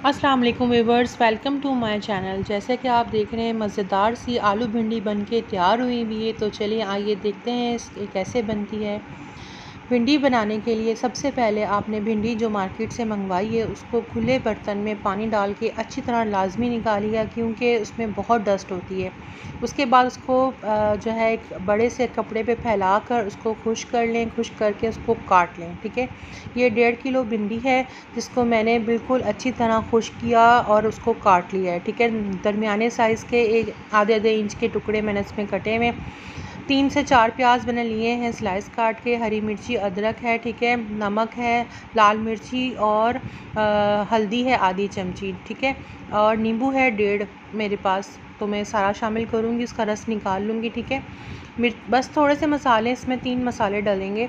अस्सलाम वालेकुम viewers, welcome to my channel. जैसे कि आप देख रहे हैं मज़ेदार सी आलू भिंडी बनके तैयार हुई हुई है। तो चलिए आइए देखते हैं ये कैसे बनती है। भिंडी बनाने के लिए सबसे पहले आपने भिंडी जो मार्केट से मंगवाई है उसको खुले बर्तन में पानी डाल के अच्छी तरह लाजमी निकालिएगा, क्योंकि उसमें बहुत डस्ट होती है। उसके बाद उसको जो है एक बड़े से कपड़े पे फैला कर उसको खुश्क कर लें। खुश्क करके उसको काट लें। ठीक है, ये 1.5 किलो भिंडी है जिसको मैंने बिल्कुल अच्छी तरह खुश्क किया और उसको काट लिया है। ठीक है, दरमियाने साइज़ के एक आधे आधे इंच के टुकड़े मैंने इसमें कटे हुए। 3 से 4 प्याज मैंने लिए हैं स्लाइस काट के। हरी मिर्ची, अदरक है। ठीक है, नमक है, लाल मिर्ची और हल्दी है आधी चमची। ठीक है, और नींबू है 1.5 मेरे पास, तो मैं सारा शामिल करूँगी, उसका रस निकाल लूँगी। ठीक है, बस थोड़े से मसाले, इसमें 3 मसाले डालेंगे।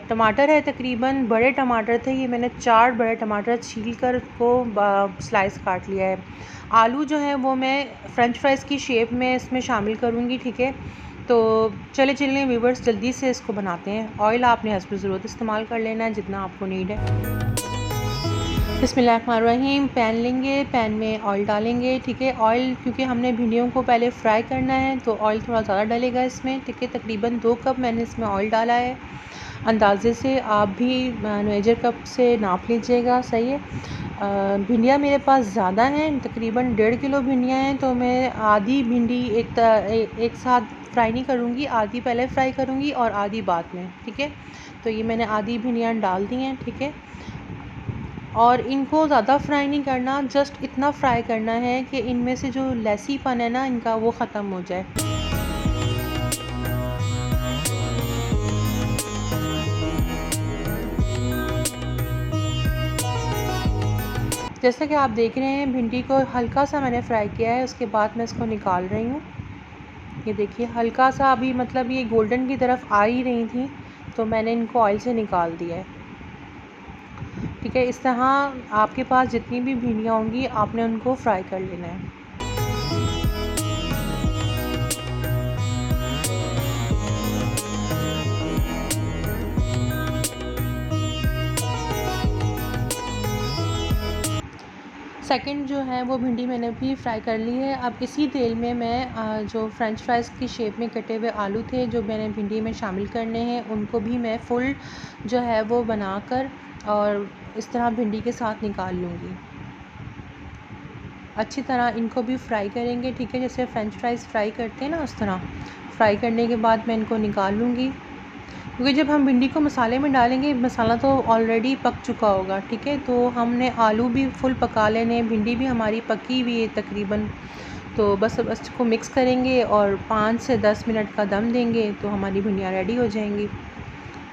टमाटर है, तकरीबन बड़े टमाटर थे ये, मैंने 4 बड़े टमाटर छील कर उसको स्लाइस काट लिया है। आलू जो है वो मैं फ़्रेंच फ्राइज़ की शेप में इसमें शामिल करूँगी। ठीक है, तो चलिए व्यूवर्स जल्दी से इसको बनाते हैं। ऑयल आपने हस्ब ज़रूरत इस्तेमाल कर लेना है जितना आपको नीड है। बिस्मिल्लाहिर्रहमानिर्रहीम। पैन लेंगे, पैन में ऑयल डालेंगे। ठीक है, ऑयल क्योंकि हमने भिंडियों को पहले फ्राई करना है तो ऑयल थोड़ा ज़्यादा डलेगा इसमें। ठीक है, तकरीबन 2 कप मैंने इसमें ऑयल डाला है। अंदाज़े से आप भी मेजर कप से नाप लीजिएगा। सही है। भिंडियाँ मेरे पास ज़्यादा हैं, तकरीबन 1.5 किलो भिंडियाँ हैं, तो मैं आधी भिंडी एक साथ फ्राई नहीं करूँगी, आधी पहले फ्राई करूँगी और आधी बाद में। ठीक है, तो ये मैंने आधी भिंडियाँ डाल दी हैं। ठीक है, और इनको ज़्यादा फ्राई नहीं करना, जस्ट इतना फ्राई करना है कि इनमें से जो लैसीपन है ना इनका वो ख़त्म हो जाए। जैसा कि आप देख रहे हैं भिंडी को हल्का सा मैंने फ्राई किया है, उसके बाद मैं इसको निकाल रही हूँ। ये देखिए हल्का सा अभी मतलब ये गोल्डन की तरफ आ ही रही थी, तो मैंने इनको ऑयल से निकाल दिया है। ठीक है, इस तरह आपके पास जितनी भी भिंडियाँ होंगी आपने उनको फ्राई कर लेना है। सेकंड जो है वो भिंडी मैंने भी फ्राई कर ली है। अब इसी तेल में मैं जो फ्रेंच फ्राइज़ की शेप में कटे हुए आलू थे जो मैंने भिंडी में शामिल करने हैं, उनको भी मैं फुल जो है वो बनाकर और इस तरह भिंडी के साथ निकाल लूँगी। अच्छी तरह इनको भी फ्राई करेंगे। ठीक है, जैसे फ्रेंच फ्राइज़ फ्राई करते हैं ना उस तरह फ्राई करने के बाद मैं इनको निकाल लूँगी, क्योंकि जब हम भिंडी को मसाले में डालेंगे मसाला तो ऑलरेडी पक चुका होगा। ठीक है, तो हमने आलू भी फुल पका लेने, भिंडी भी हमारी पकी हुई है तकरीबन। तो बस इसको मिक्स करेंगे और 5 से 10 मिनट का दम देंगे तो हमारी भिंडियाँ रेडी हो जाएंगी।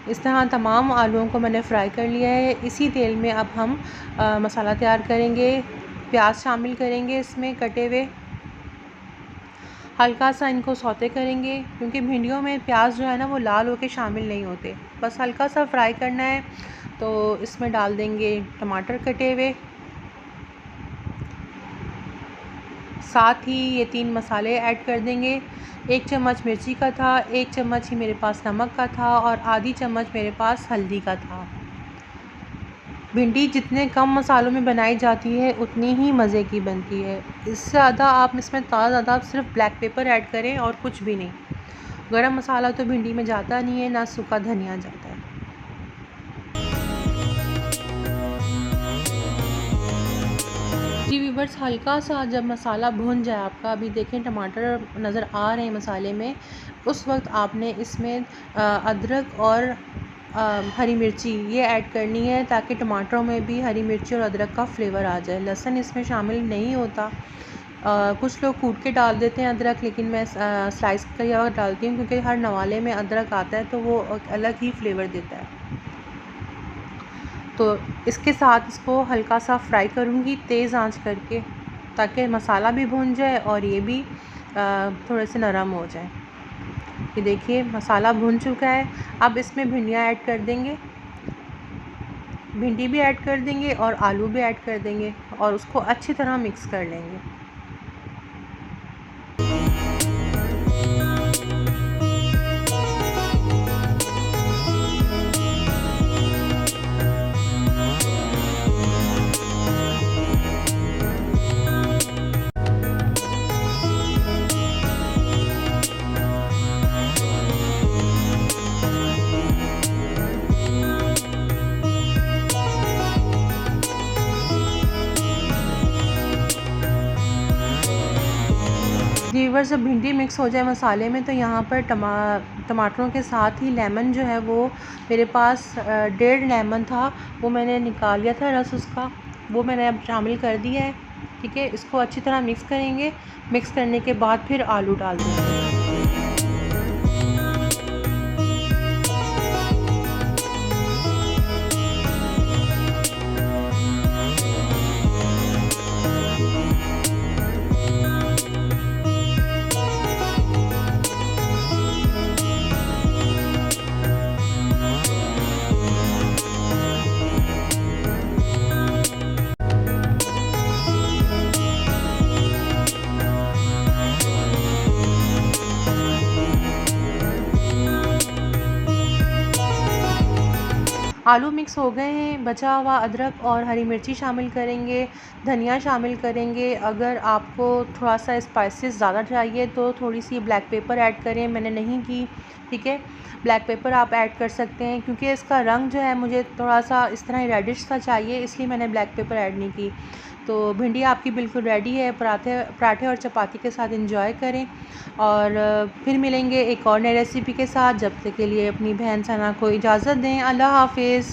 इस तरह तमाम आलूओं को मैंने फ्राई कर लिया है। इसी तेल में अब हम मसाला तैयार करेंगे। प्याज शामिल करेंगे इसमें कटे हुए, हल्का सा इनको सौते करेंगे, क्योंकि भिंडियों में प्याज जो है ना वो लाल होके शामिल नहीं होते, बस हल्का सा फ्राई करना है। तो इसमें डाल देंगे टमाटर कटे हुए, साथ ही ये 3 मसाले ऐड कर देंगे। 1 चम्मच मिर्ची का था, 1 चम्मच ही मेरे पास नमक का था और आधी चम्मच मेरे पास हल्दी का था। भिंडी जितने कम मसालों में बनाई जाती है उतनी ही मज़े की बनती है। इससे ज़्यादा आप इसमें ज़्यादा सिर्फ ब्लैक पेपर ऐड करें और कुछ भी नहीं। गरम मसाला तो भिंडी में जाता नहीं है, ना सूखा धनिया जाता है। जी व्यूवर्स, हल्का सा जब मसाला भुन जाए आपका, अभी देखें टमाटर नज़र आ रहे हैं मसाले में, उस वक्त आपने इसमें अदरक और हरी मिर्ची ये ऐड करनी है, ताकि टमाटरों में भी हरी मिर्ची और अदरक का फ्लेवर आ जाए। लहसुन इसमें शामिल नहीं होता। कुछ लोग कूट के डाल देते हैं अदरक, लेकिन मैं स्लाइस किया हुआ डालती हूँ, क्योंकि हर नवाले में अदरक आता है तो वो एक अलग ही फ्लेवर देता है। तो इसके साथ इसको हल्का सा फ्राई करूँगी तेज़ आंच करके, ताकि मसाला भी भुन जाए और ये भी थोड़े से नरम हो जाए। ये देखिए मसाला भुन चुका है। अब इसमें भिंडियाँ ऐड कर देंगे, भिंडी भी ऐड कर देंगे और आलू भी ऐड कर देंगे और उसको अच्छी तरह मिक्स कर लेंगे। व्यूअर्स जब भिंडी मिक्स हो जाए मसाले में तो यहाँ पर टमाटरों के साथ ही लेमन जो है वो मेरे पास 1.5 लेमन था, वो मैंने निकाल लिया था रस उसका, वो मैंने अब शामिल कर दिया है। ठीक है, इसको अच्छी तरह मिक्स करेंगे। मिक्स करने के बाद फिर आलू डाल देंगे। आलू मिक्स हो गए हैं, बचा हुआ अदरक और हरी मिर्ची शामिल करेंगे, धनिया शामिल करेंगे। अगर आपको थोड़ा सा स्पाइसेस ज़्यादा चाहिए तो थोड़ी सी ब्लैक पेपर ऐड करें, मैंने नहीं की। ठीक है, ब्लैक पेपर आप ऐड कर सकते हैं क्योंकि इसका रंग जो है मुझे थोड़ा सा इस तरह रेडिश सा चाहिए, इसलिए मैंने ब्लैक पेपर ऐड नहीं की। तो भिंडी आपकी बिल्कुल रेडी है, पराठे और चपाती के साथ एंजॉय करें। और फिर मिलेंगे एक और नई रेसिपी के साथ। जब तक के लिए अपनी बहन सना को इजाज़त दें। अल्लाह हाफ़िज़।